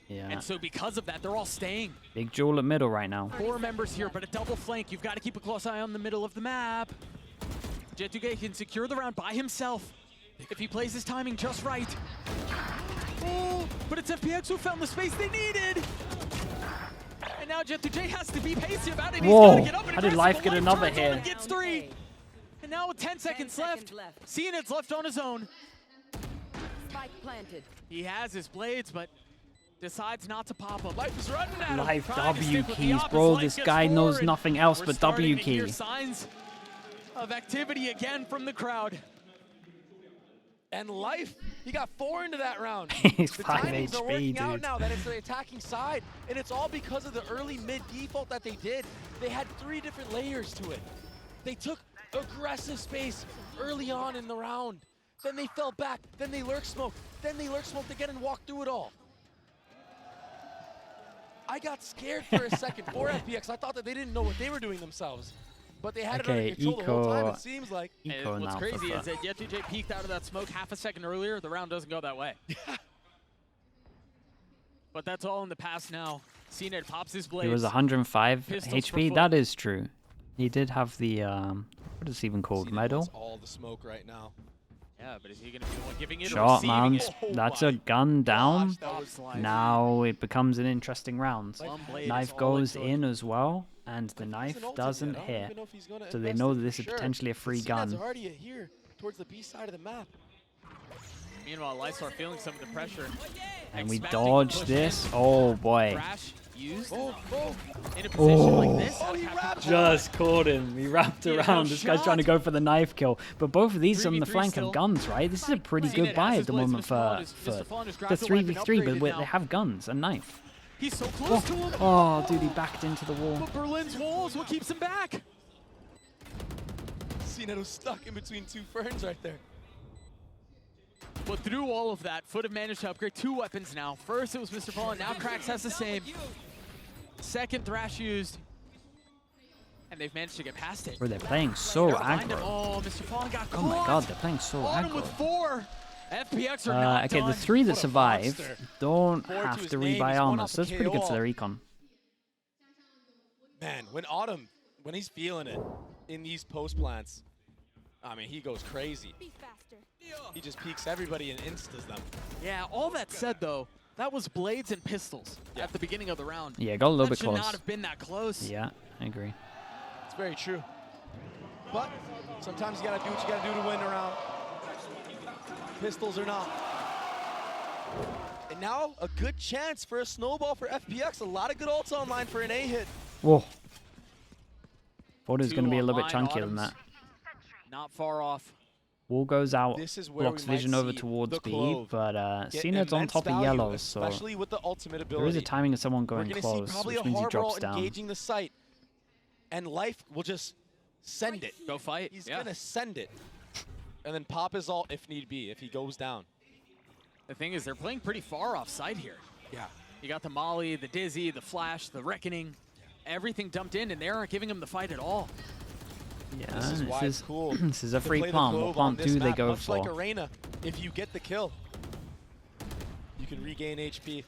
Yeah. And so because of that, they're all staying. Big duel at middle right now. 4 members here, but a double flank. You've got to keep a close eye on the middle of the map. Jet2K can secure the round by himself if he plays his timing just right. Oh, but it's FPX who found the space they needed. And now Jet2J has to be pacey about it. Whoa, He's got to get up and how did aggressive. Life The get Life another turns on hit? and gets 3. And now with 10 seconds left, Cenit's left on his own. Spike planted. He has his blades, but decides not to pop them. Life is running at him. Life Trying to W stick with the keys, opposite. bro. Life This gets guy knows forward. nothing else We're but starting W to hear key. signs of activity again from the crowd. And Life, he got 4 into that round. He's The 5 timings are HP, working out dude. now that it's the attacking side, and it's all because of the early mid default that they did. They had 3 different layers to it. They took aggressive space early on in the round. Then they fell back, then they lurk smoked, then they lurk smoked again and walked through it all. I got scared for a second for FPX. I thought that they didn't know what they were doing themselves. But they had Okay, it under control the whole time, Eco- it seems like. And Eco what's now crazy for is that Jet2J peeked out of that smoke half a second earlier. The round doesn't go that way. But that's all in the past now. Cenit pops his blades. He was 105 Pistols for HP. Foot. That is true. He did have the what is it even called? Cena Medal? wants all the smoke right now. Yeah, but is he going to be the one giving it or Shot, receiving man. it? Oh That's my a gun down. Gosh, that was Slide. Now it becomes an interesting round. One blade is Knife all it goes took. in as well, and the He's knife an ultimate. doesn't I don't hit. even know if he's gonna So they invest know it that for this is sure. potentially a free Cenat's gun. already here towards the B side of the map. Meanwhile, Lysar feeling some of the pressure. And we Expecting to dodge push this. in. Oh boy. Crash used Oh, in a position like this. Oh, how to he capture wrapped the Just caught him. He wrapped Yeah, no around. This guy's trying to shot. go for the knife kill. But both of these on the 3v3 flank still. have guns, right? This is a pretty Cenit good has buy his at the blades. moment Mr. Fallen for is- Mr. Fallen has the grabbed the weapon 3v3, but upgraded now. they have guns and knife. He's so close to him. Oh, dude, he backed into the wall. But Berlin's walls, what keeps him back? Cenat was stuck in between 2 ferns right there. But through all of that, Foot have managed to upgrade 2 weapons now. First it was Mr. Fallen, now Krax has the same. Second Thrash used. And they've managed to get past it. Bro, they're playing so They're behind him. aggro. Oh, Mr. Fallen got caught. Oh my god, they're playing so On him with aggro. 4. FPX are not Okay, done. the 3 that What a survive monster. don't 4 to have his to name, rebuy he's going armor, off so that's a pretty good KO. for their econ. Man, when Autumn, when he's feeling it in these post plants, I mean, he goes crazy. Be faster. He just peeks everybody and instas them. Yeah, all that said though, that was blades and pistols at the beginning of the round. Yeah, got a little That bit should close. not have been that close. Yeah, I agree. It's very true. But sometimes you gotta do what you gotta do to win around. Pistols or not. And now a good chance for a snowball for FPX. A lot of good ults online for an A hit. Whoa. Thought it was 2 going to be a little bit online, chunkier than Autumn's that. Not far off. Wall goes out, This is where blocks we might vision over see towards the B, Clove but get Cenit's on immense top of value, yellow, so especially with the ultimate ability. there is a timing of someone We're going gonna see close, probably which a means he hard drops roll down. engaging the site, and Life will just send it. Go fight. He's yeah. gonna send it, and then pop his ult if need be if he goes down. The thing is, they're playing pretty far off site here. Yeah. You got the Molly, the Dizzy, the Flash, the Reckoning, everything dumped in, and they aren't giving him the fight at all. Yeah, This is why it's cool. this is a to free play the plant. What Clove on plant this do they map, go much for? like Arena, if you get the kill, you can regain HP.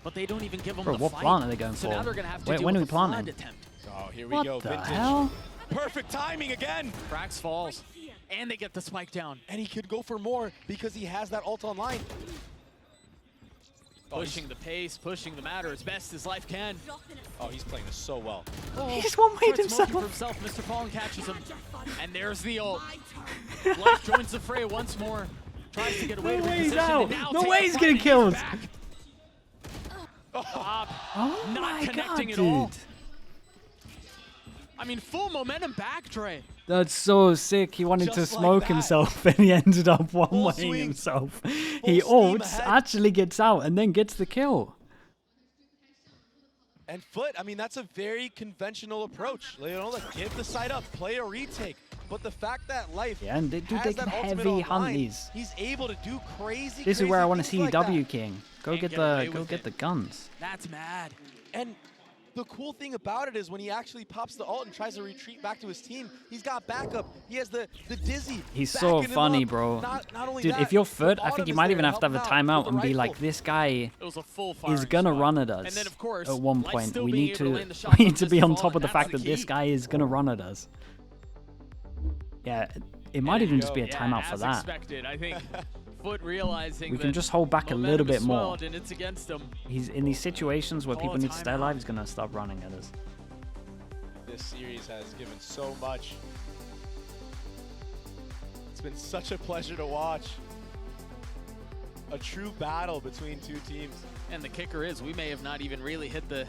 But they don't even give him Bro, the what fight. plant are they going so for? now they're gonna have to Wait, deal when with are we a flood planting? attempt. Oh, here we What go. the Vintage. hell? Perfect timing again. Krax falls, and they get the spike down. And he could go for more because he has that ult online. Pushing the pace, pushing the matter as best as Life can. Oh, he's playing this so well. Oh, He's one-wayed starts smoking himself. for himself. Mr. Fallen catches him. And there's the ult. Life joins the fray once more. Tries to get away No to way he's reposition, out. and now No takes way he's one, getting and killed. back. Oh Not my connecting god, at all. dude. I mean, full momentum back, Dre. That's so sick. He wanted to Just like smoke that. himself and he ended up Full one-waying swing. himself. Full He steam ults, ahead. actually gets out, and then gets the kill. And FUT, I mean, that's a very conventional approach. You know, like give the side up, play a retake. But the fact that Life Yeah, and dude, has they can that ultimate heavy hunt online, these. he's able to do crazy. This is where I want to things see you, like W that. King. Go And get get away the with it. guns. That's mad. And the cool thing about it is when he actually pops the ult and tries to retreat back to his team, he's got backup. He has the dizzy. He's so backing him funny, up. bro. Not only Dude, that, if you're the FUT, I bottom think you is might there even have to have a helping out timeout with and the be like, rifle. this guy It was a full firing is gonna shot. run at us. And then, of course, at one Life point, still we being need able to to land the shot we from need to be Mr. on Fallen, top of the that's fact the that this key. guy is gonna run at us. Yeah, it might even just be a Yeah, timeout for as that. expected, I think. FUT realizing We can that just hold back a little momentum bit is more. swelled And it's against him. He's in these situations where Call people a need to stay timeout. alive. He's gonna stop running at us. This series has given so much. It's been such a pleasure to watch. A true battle between two teams. And the kicker is, we may have not even really hit the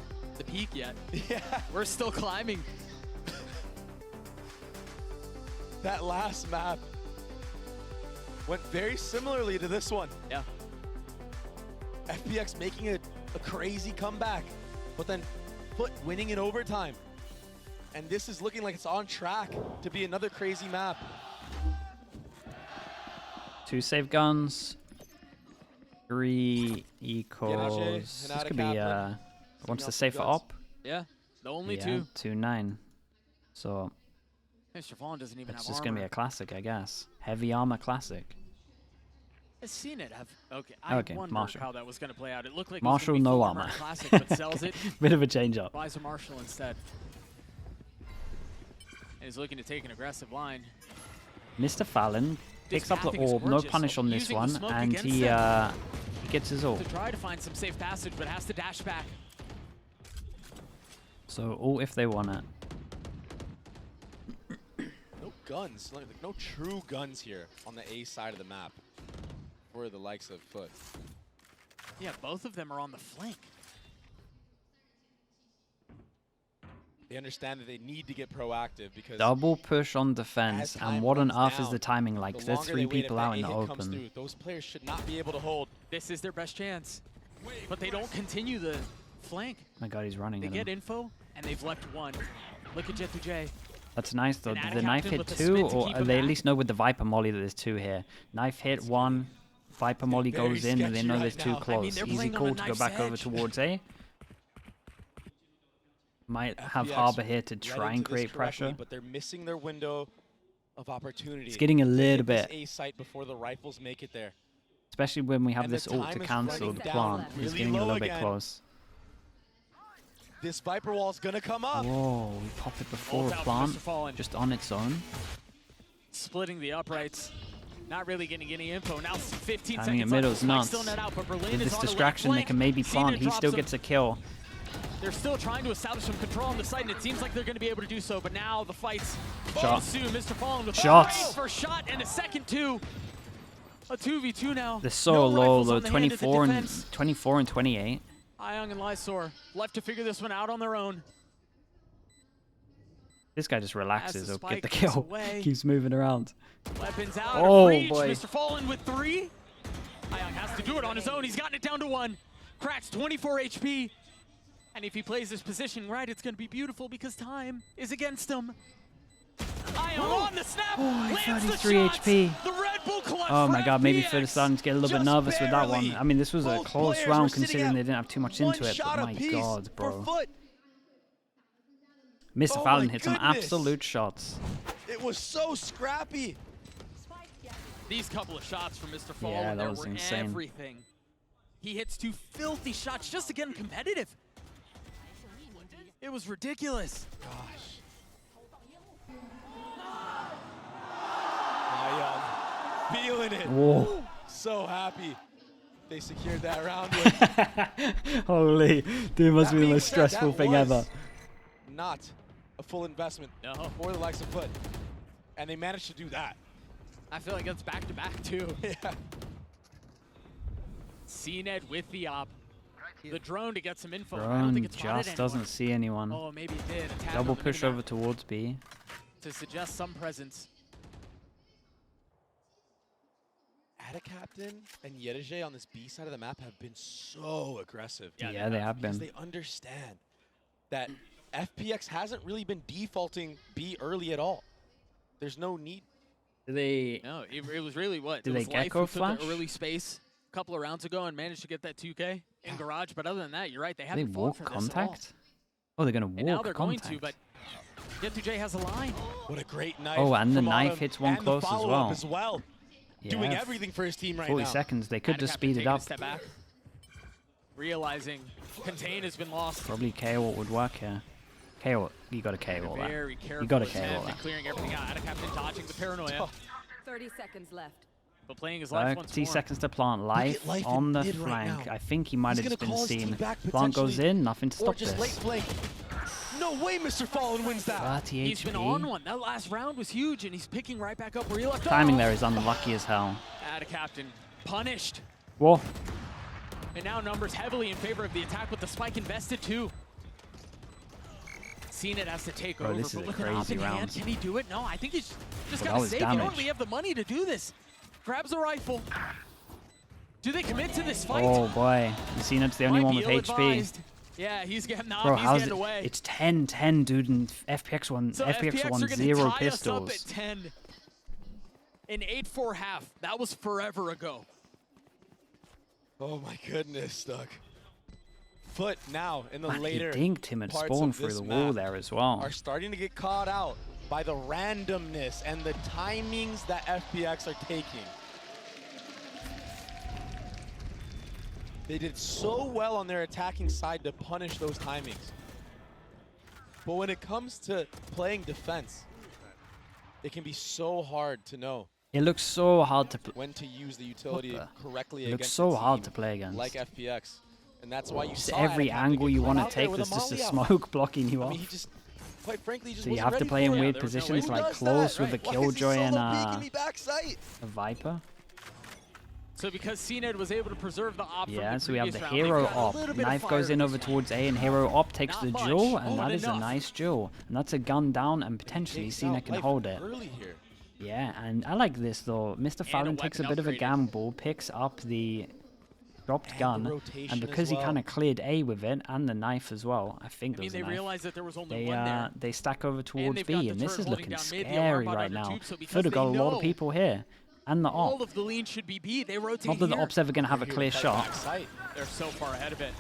peak yet. Yeah, We're still climbing. that last map went very similarly to this one. Yeah. FPX making a crazy comeback, but then FUT winning in overtime. And this is looking like it's on track to be another crazy map. 2 save guns. 3 equals. Hinata, This could be Kaplan. wants to else save with for guns. op. Yeah. The only Yeah, two. 2-9. So Mr. Fallen doesn't even it's have just armor. gonna be a classic, I guess. Heavy armor classic. I've seen it. Okay. I Okay, wondered Marshall. how that was going to play out. It looked like Marshall, it was no gonna be full armor. Classic, but sells it. Bit of a change up. Buys a Marshall instead. And he's looking to take an aggressive line. Mr. Fallon picks up the pathing is orb, no gorgeous. punish on this Using the one, smoke and against he them. he gets his ult. To try to find some safe passage, but has to dash back. So ult if they want it. No guns, like no true guns here on the A side of the map for the likes of FUT. Yeah, both of them are on the flank. They understand that they need to get proactive because Double push on defense, as time and what on runs earth is down, the timing like? the There's longer 3 they wait, people if that out in the A hit comes open. through, those players should not be able to hold. This is their best chance. But they don't continue the flank. My god, he's running They at get him. info, and they've left one. Look at Jet2J. That's nice though. And Did add the a knife captain hit with a 2, spin to or keep they him at back. least know with the Viper Molly that there's 2 here? Knife hit 1, Viper Molly very goes in, and they sketchy know right there's 2 now. I mean, close. they're Easy playing on call the to go knife's back over edge. towards A. Might have FPX Harbor here to read try into and this create correctly, pressure. but they're missing their window of opportunity. It's getting a They little hit this bit, A site before the rifles make it there. especially when we have And the this ult to time is cancel running the down plant. He's really getting a low little bit again. close. This Viper wall's gonna come up. Whoa, we popped it before Ult a out for plant, Mr. Fallen. just on its own. Splitting the uprights. Not really getting any info. Now 15 Timing seconds in middle left. is nuts. Still net out, but Berlin With is this on the left distraction, they flank. can maybe Cena plant. He drops still him. gets a kill. They're still trying to establish some control on the site, and it seems like they're going to be able to do so. But now the fights Shot. ensue. Mr. Fallen with Shots. a first shot and a second two. A 2v2 now. They're so No low rifles though, on the hand of the 24 defense. and 28. Ion and Lysor left to figure this one out on their own. This guy just relaxes. the He'll get the spike moves kill. away. Keeps moving around. Weapons out Oh, of reach. boy. Mr. Fallen with 3. Ion has to do it on his own. He's gotten it down to 1. Cracks 24 HP. And if he plays this position right, it's going to be beautiful because time is against him. Ion on the snap. Oh, lands the 33 shots. HP. The Red Bull clutch Oh for my god, maybe FPX. FUT is starting to get a little bit Just nervous with that one. barely. I mean, this was a Both close players round were sitting considering at they didn't have too much one into it, shot but my apiece god, for bro. FUT. Mr. Oh Fallon my hit some goodness. absolute shots. It was so scrappy. These couple of shots from Mr. Fallen Yeah, that there was were insane. everything. He hits 2 filthy shots just to get him competitive. It was ridiculous. Gosh. Ion feeling it. Whoa. So happy they secured that round. With. Holy, dude, must That be the being most said, stressful that thing was ever. Not a full investment No. for the likes of FUT. And they managed to do that. I feel like it's back-to-back, too. Yeah. CNED with the op. The drone to get some info. I don't Drone think it's spotted just doesn't anyone. see anyone. Oh, maybe it did. A tap Double on the push minimap over towards B. to suggest some presence. Captain and Yedije on this B side of the map have been so aggressive. Yeah, they have Because been. they understand that FPX hasn't really been defaulting B early at all. There's no need. Do they? No, it was really what? Did It they was Life Gecko who took flash? the early space a couple of rounds ago and managed to get that 2K in Garage. But other than that, you're right. They They haven't fought walk for this at all. contact? Oh, they're gonna And now walk they're contact. going to, but Jet2J has a line. What a great knife. Oh, and the from knife Autumn, hits one and close the as follow-up well. as well. Yeah, Doing everything for his team right 40 now. seconds. They could Atacaptain just speed it taking a up. step back, realizing Contain has been lost. Probably KO what would work here. KO, you gotta KO that. Very careful You gotta attempt KO at that. clearing everything out. Atacaptain dodging the paranoia, 30 seconds left. but playing his life once 30 more. seconds to plant. Life Life on in the mid right flank. now. I think he might He's have gonna just been call his team seen. back Plant goes potentially, in, nothing to Or stop just late this. flank. No way Mr. Fallen wins that. 30 He's been HP. on one. That last round was huge, and he's picking right back up where he left Timing off. there is unlucky as hell. Atacaptain punished. Whoa. And now numbers heavily in favor of the attack with the spike invested too. CNED has to take Bro, over, this is but a with an op crazy in hand, round. can he do it? No, I think he's just Well, that got to was save. You don't damage. really have the money to do this. Grabs a rifle. Do they commit to this fight? Oh boy. CNED's the only Might one be with HP. ill-advised. Yeah, he's getting the Bro, op, he's how's getting it? away. It's 10-10, dude, and FPX won. So FPX are won gonna 0 tie us up pistols. at 10. An 8-4 half. That was forever ago. Oh my goodness, Doug. FUT now in the Man, he later dinked him at parts spawn of through this the wall map there as well. are starting to get caught out by the randomness and the timings that FPX are taking. They did so well on their attacking side to punish those timings. But when it comes to playing defense, it can be so hard to know It looks so hard to when to use the utility the- correctly It looks against so a hard team to play against. like FPX. And that's why you Just saw every Atacaptain angle get you caught want to out there take, with there's just a molly out. smoke blocking you I off. mean, he just, quite frankly, he just So you wasn't have to ready play for in it. weird there was no positions way. like Who does close that, with the right? Why is he Killjoy and solo peeking me backside? a Viper. So because CNED was able to preserve the op from Yeah, the so we have the previous round, they've hero got a op. little bit of Knife fire goes in this over round. towards A, and hero op takes Not the much, duel, and but that is a enough. nice duel. And that's a gun down, and potentially Takes Cena out can Life hold it. early here. Yeah, and I like this though. Mr. Fallon takes a weapon bit of a upgraded. gamble, picks up the dropped And the gun, rotation and as because he well. kind of cleared A with it and the knife as well, I think I mean, there's they a knife. realized that there was only one They there. they stack over towards they've got B, the and this turret is holding looking down mid, the scary armbot right under now. tube, so because Could have got a they lot know of people here, and the All op. of the lean should be B. They rotate Not that the here. op's ever gonna have a Here to clear fight shot. backside. They're so far ahead of it.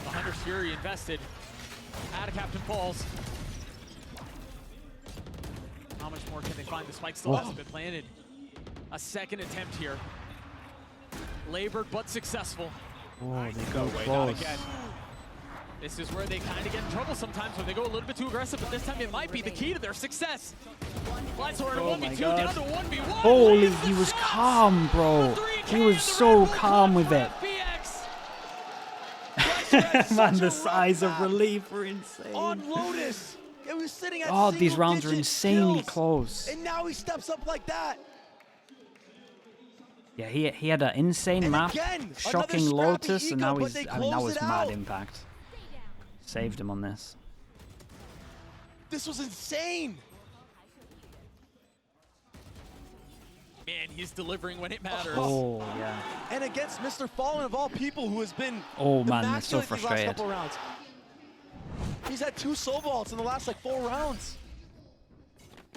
The Hunter's Fury invested. Atacaptain falls. How much more can they find? The spike still hasn't been planted. A second attempt here. Labored but successful. Oh, they go Not close. again. This is where they kind of get in trouble sometimes when they go a little bit too aggressive, but this time it might be the key to their success. Lightsword in a Oh my 1v2 God. down to 1v1. Holy, Lands he the was shots. calm, bro. The 3K He was and the so Red Bull calm Club with for it. FPX. Man, the size of relief were insane. On Lotus, it was sitting at Oh, these rounds are single-digit insanely kills, close. and now he steps up like that. Yeah, he had an insane And map, again, shocking another scrappy Lotus, and eco, now but he's. they I mean, that close was it mad out. impact. Saved him on this. This was insane. Man, he's delivering when it matters. Oh yeah. And against Mr. Fallen of all people, who has been Oh man, they're so immaculate these last frustrated. couple rounds. He's had 2 soul vaults in the last like 4 rounds.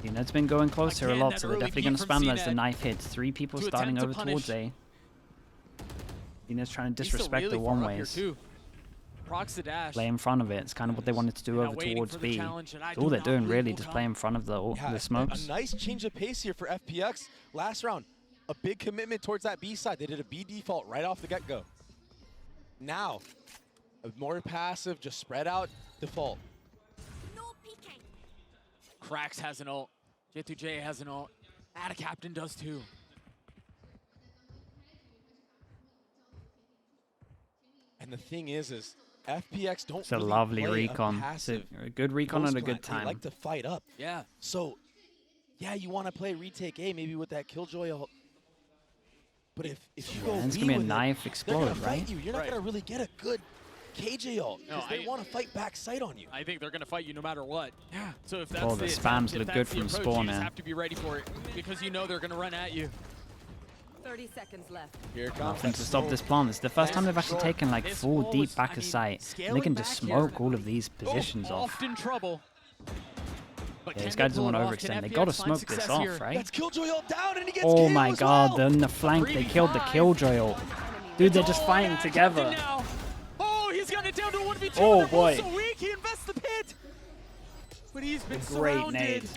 CNED's been going closer Again, a lot, that so they're early definitely peek going to from spam as the CNED knife hits. 3 people to starting attempt to over towards punish. A. CNED's trying to He's still disrespect really the far one up here ways. too. Procs the dash. Play in front of it. It's kind of what they wanted to do And now over waiting towards for the B. challenge, and I That's all do they're not doing believe really, will just come. play in front of the smokes. A nice change of pace here for FPX. Last round, a big commitment towards that B side. They did a B default right off the get-go. Now, a more passive, just spread out default. Krax has an ult. J2J has an ult. Atacaptain does too. And the thing is FPX don't It's a really lovely play recon. A It's passive a good recon at a post good plant. They time. like to fight up. Yeah. So yeah, you want to play retake A maybe with that Killjoy ult. But if you go And it's B gonna be a with it, knife they're explode, gonna fight right? you. You're not gonna really get a good KJ ult No, because they want to fight back sight on you. I think they're going to fight you no matter what. Yeah. So if that's Oh, the spams look good from approach, spawn you just now. have to be ready for it because you know they're going to run at you. 30 seconds left. Here it comes. Nothing to stop this plan. It's the first time they've actually taken like This full wall deep was- back I of mean, sight. And they scaling can just back here. smoke all of these positions off. Often trouble. But Yeah, can this they guy doesn't pull want it to off? Can overextend. They FPX gotta find smoke this success off, here? right? That's Killjoy ult down and he gets Oh KO my as god, well. they're in the flank. They killed the 3v5. Killjoy ult. Dude, they're just Oh, fighting yeah, together. Captain now. Oh, he's got it down to 1v2. Oh, They're both boy. so weak. He invests the pit. But he's been Great surrounded. nade.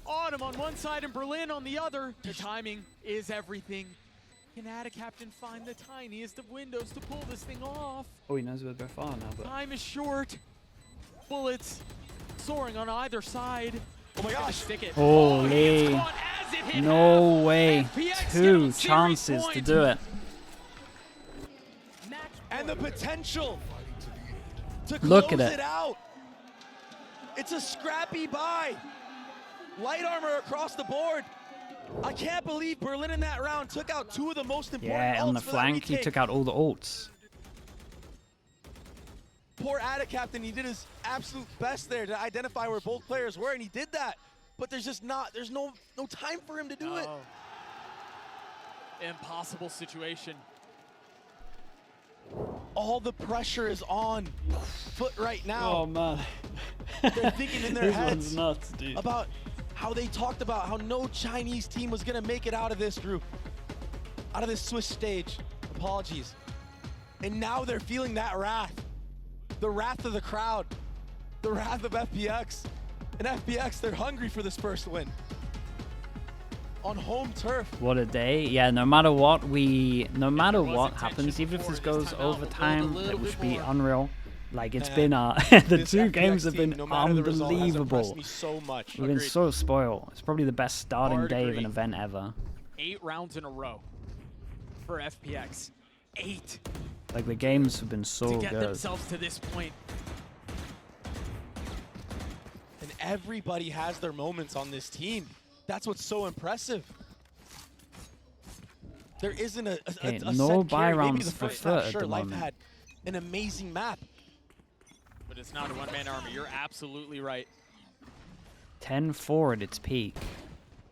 Autumn on one side and Berlin on the other. The timing is everything. Can Captain find the tiniest of windows to pull this thing off? Oh, he knows where to go far now, but Time is short. Bullets soaring on either side. Oh my gosh. Stick it. Holy. He gets caught as it hit no half. way. FPX 2 getting series chances to point. do it. And the potential to Look close at it. it out. It's a scrappy buy. Light armor across the board. I can't believe Berlin in that round took out 2 of the most important Yeah, on the ults for that flank, he retake. took out all the ults. Poor Captain, he did his absolute best there to identify where both players were, and he did that. But there's just there's no time for him to do it. Oh. Impossible situation. All the pressure is on FUT right now. Oh man. They're thinking in their This heads one's nuts, dude. about how they talked about how no Chinese team was gonna make it out of this group, out of this Swiss stage. Apologies. And now they're feeling that wrath. The wrath of the crowd. The wrath of FPX. And FPX, they're hungry for this first win. On home turf. What a day. Yeah, no matter what was happens, intention even if before this this goes time out, we'll build a overtime, little it would bit be more. unreal. Like it's Man, been the This 2 FPX games have team, been no matter the result, has unbelievable. impressed me so much. We've been Agreed. so spoiled. It's probably the best starting Hard day of agree. an event ever. 8 rounds in a row for FPX. 8 Like the games have been so to get good. themselves to this point. And everybody has their moments on this team. That's what's so impressive. There isn't a Okay, a no set buy carry. Maybe rounds the for first FUT map, at sure, the Life moment. had an amazing map. But it's not a one-man army. You're absolutely right. 10-4 at its peak.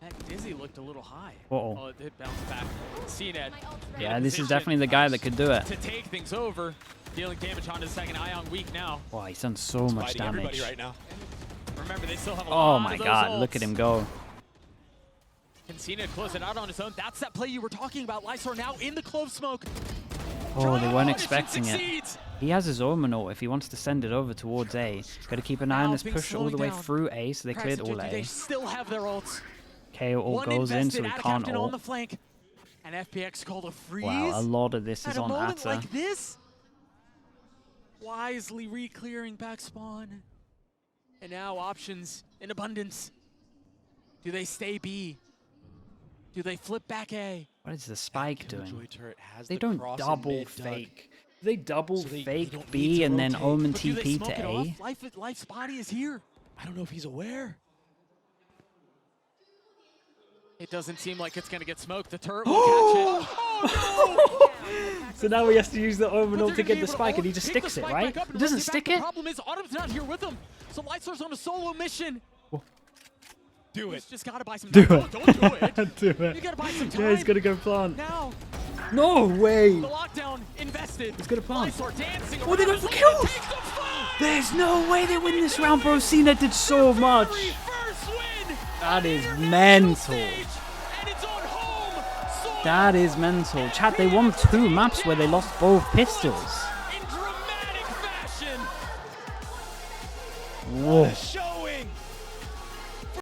That Dizzy looked a little high. Uh-oh. Oh, it did bounce back. CNED. Yeah, this is definitely the guy that could do it. To take things over. Dealing damage on his second Ion weak now. Wow, he's done so much Fighting everybody damage. right now. Remember, they still have a Oh lot my of those god, look ults. at him go. Can CNED close it out on his own? That's that play you were talking about. Lysor now in the clove smoke. Oh, they weren't Mission expecting it. succeeds. He has his own ult if he wants to send it over towards A. Got to keep an eye on Now this things push all the way slowing down. through A, so they cleared Precision, all They A. still have their ults. KO ult One goes in, so invested, he Atta can't Captain on the ult. flank. And FPX called a freeze. Wow, a lot of this At is a on moment Atta. like this, wisely re-clearing back spawn. And now options in abundance. Do they stay B? Do they flip back A? What is the spike Killjoy doing? turret has They the don't cross in double mid, Doug. fake. They double So they fake don't need B to and then rotate. Omen But do they TP smoke to it A. off? Life's body is here. I don't know if he's aware. It doesn't seem like it's going to get smoked. The turret will catch it. Oh, no! So now he has to use the Omen But ult they're to gonna be get the able to spike, and he ult, just pick the sticks it, spike right? back up He and doesn't run it back. stick The it. problem is Autumn's not here with him. So Lysor's on a solo mission. Do He's it. just got to buy some Do time. it. Don't do it. Do You it. got to buy some time. Yeah, he's gonna go plant. Now, No way! the lockdown invested. He's gonna plant. Lysor dancing Oh, they around. go for Look, kills! it takes the fight! There's no way they win this round, bro. Cena did so much. Very first win That on is international mental. stage, and it's on home soil. That is mental. Chat, they won 2 maps where they lost both pistols. In dramatic fashion. Whoa. Showing.